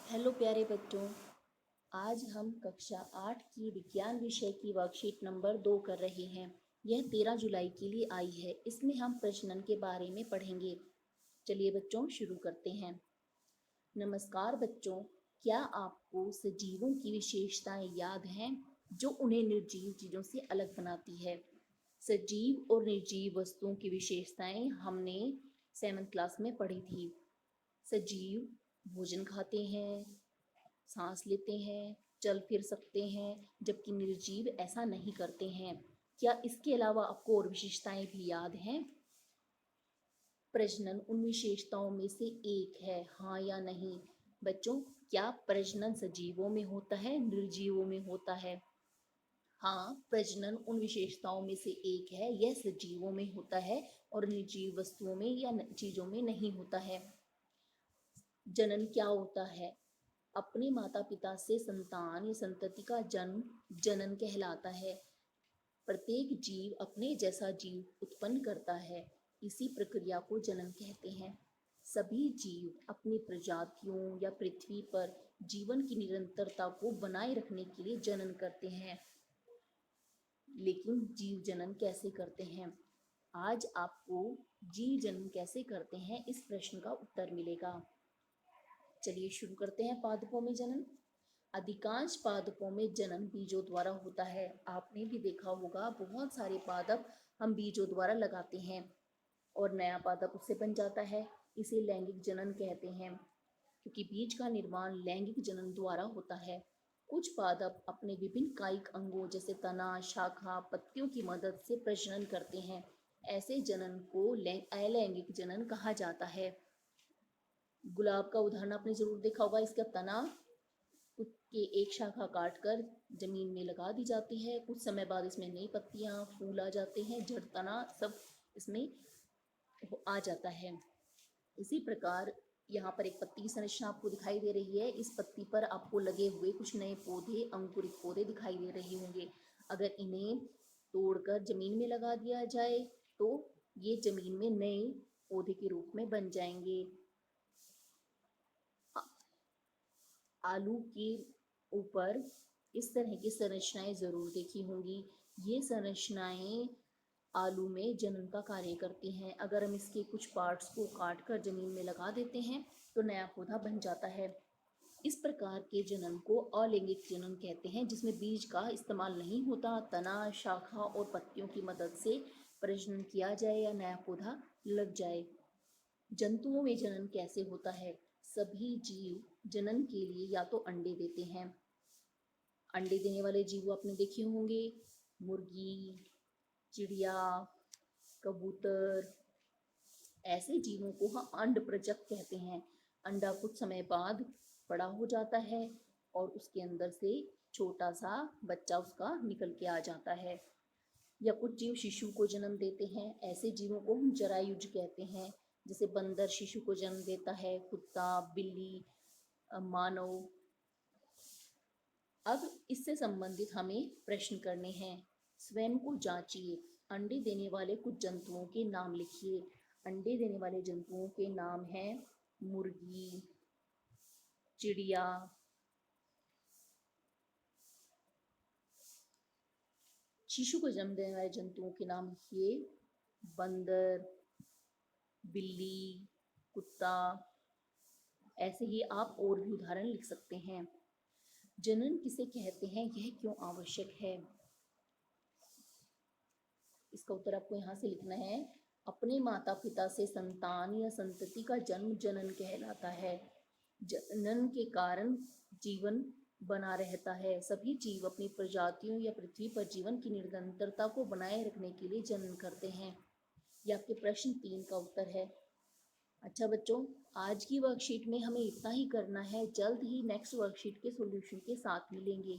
Hello प्यारे बच्चों। आज हम कक्षा 8 की विज्ञान विषय की वर्कशीट नंबर 2 कर रहे हैं। यह 13 जुलाई के लिए आई है। इसमें हम प्रजनन के बारे में पढ़ेंगे। चलिए बच्चों शुरू करते हैं। नमस्कार बच्चों, क्या आपको सजीवों की विशेषताएं याद हैं जो उन्हें निर्जीव चीजों से अलग बनाती है? सजीव और निर्जीव वस्तुओं की विशेषताएं हमने 7th क्लास में पढ़ी थी। सजीव भोजन खाते हैं, सांस लेते हैं, चल फिर सकते हैं, जबकि निर्जीव ऐसा नहीं करते हैं। क्या इसके अलावा आपको और विशेषताएं भी याद हैं? प्रजनन उन विशेषताओं में से एक है, हाँ या नहीं? बच्चों, क्या प्रजनन सजीवों में होता है, निर्जीवों में होता है? हाँ, प्रजनन उन विशेषताओं में से एक है। यह सजीवों में होता है और निर्जीव वस्तुओं में या चीजों में नहीं होता है। जनन क्या होता है? अपने माता पिता से संतान या संतति का जन्म जनन कहलाता है। प्रत्येक जीव अपने जैसा जीव उत्पन्न करता है, इसी प्रक्रिया को जनन कहते हैं। सभी जीव अपनी प्रजातियों या पृथ्वी पर जीवन की निरंतरता को बनाए रखने के लिए जनन करते हैं। लेकिन जीव जनन कैसे करते हैं? आज आपको जीव जनन कैसे करते हैं इस प्रश्न का उत्तर मिलेगा। चलिए शुरू करते हैं। पादपों में जनन। अधिकांश पादपों में जनन बीजों द्वारा होता है। आपने भी देखा होगा, बहुत सारे पादप हम बीजों द्वारा लगाते हैं और नया पादप उससे बन जाता है। इसे लैंगिक जनन कहते हैं, क्योंकि बीज का निर्माण लैंगिक जनन द्वारा होता है। कुछ पादप अपने विभिन्न कायिक अंगों जैसे तना, शाखा, पत्तियों की मदद से प्रजनन करते हैं। ऐसे जनन को अलैंगिक जनन कहा जाता है। गुलाब का उदाहरण आपने जरूर देखा होगा। इसका तना के एक शाखा काटकर जमीन में लगा दी जाती है। कुछ समय बाद इसमें नई पत्तियां, फूल आ जाते हैं, जड़, तना सब इसमें आ जाता है। इसी प्रकार यहाँ पर एक पत्ती की संरचना आपको दिखाई दे रही है। इस पत्ती पर आपको लगे हुए कुछ नए पौधे, अंकुरित पौधे दिखाई दे रहे होंगे। अगर इन्हें तोड़कर जमीन में लगा दिया जाए तो ये जमीन में नए पौधे के रूप में बन जाएंगे। आलू के ऊपर इस तरह की संरचनाएं जरूर देखी होंगी। ये संरचनाएं आलू में जनन का कार्य करती हैं। अगर हम इसके कुछ पार्ट्स को काट कर जमीन में लगा देते हैं तो नया पौधा बन जाता है। इस प्रकार के जनन को अलैंगिक जनन कहते हैं, जिसमें बीज का इस्तेमाल नहीं होता। तना, शाखा और पत्तियों की मदद से प्रजनन किया जाए या नया पौधा लग जाए। जंतुओं में जनन कैसे होता है? सभी जीव जनन के लिए या तो अंडे देते हैं। अंडे देने वाले जीव आपने देखे होंगे, मुर्गी, चिड़िया, कबूतर। ऐसे जीवों को हम अंडप्रजक कहते हैं। अंडा कुछ समय बाद बड़ा हो जाता है और उसके अंदर से छोटा सा बच्चा उसका निकल के आ जाता है। या कुछ जीव शिशु को जन्म देते हैं। ऐसे जीवों को हम जरायुज कहते हैं। जैसे बंदर शिशु को जन्म देता है, कुत्ता, बिल्ली, मानव। अब इससे संबंधित हमें प्रश्न करने हैं। स्वयं को जांचिए। अंडे देने वाले कुछ जंतुओं के नाम लिखिए। अंडे देने वाले जंतुओं के नाम हैं मुर्गी, चिड़िया, शिशु को जन्म देने वाले जंतुओं के नाम लिखिए बंदर, बिल्ली, कुत्ता। ऐसे ही आप और भी उदाहरण लिख सकते हैं। जनन किसे कहते हैं, यह क्यों आवश्यक है? इसका उत्तर आपको यहाँ से लिखना है। अपने माता पिता से संतान या संतति का जन्म जनन कहलाता है। जनन के कारण जीवन बना रहता है। सभी जीव अपनी प्रजातियों या पृथ्वी पर जीवन की निरंतरता को बनाए रखने के लिए जनन करते हैं। यह आपके प्रश्न 3 का उत्तर है। अच्छा बच्चों, आज की वर्कशीट में हमें इतना ही करना है। जल्द ही नेक्स्ट वर्कशीट के सॉल्यूशन के साथ मिलेंगे।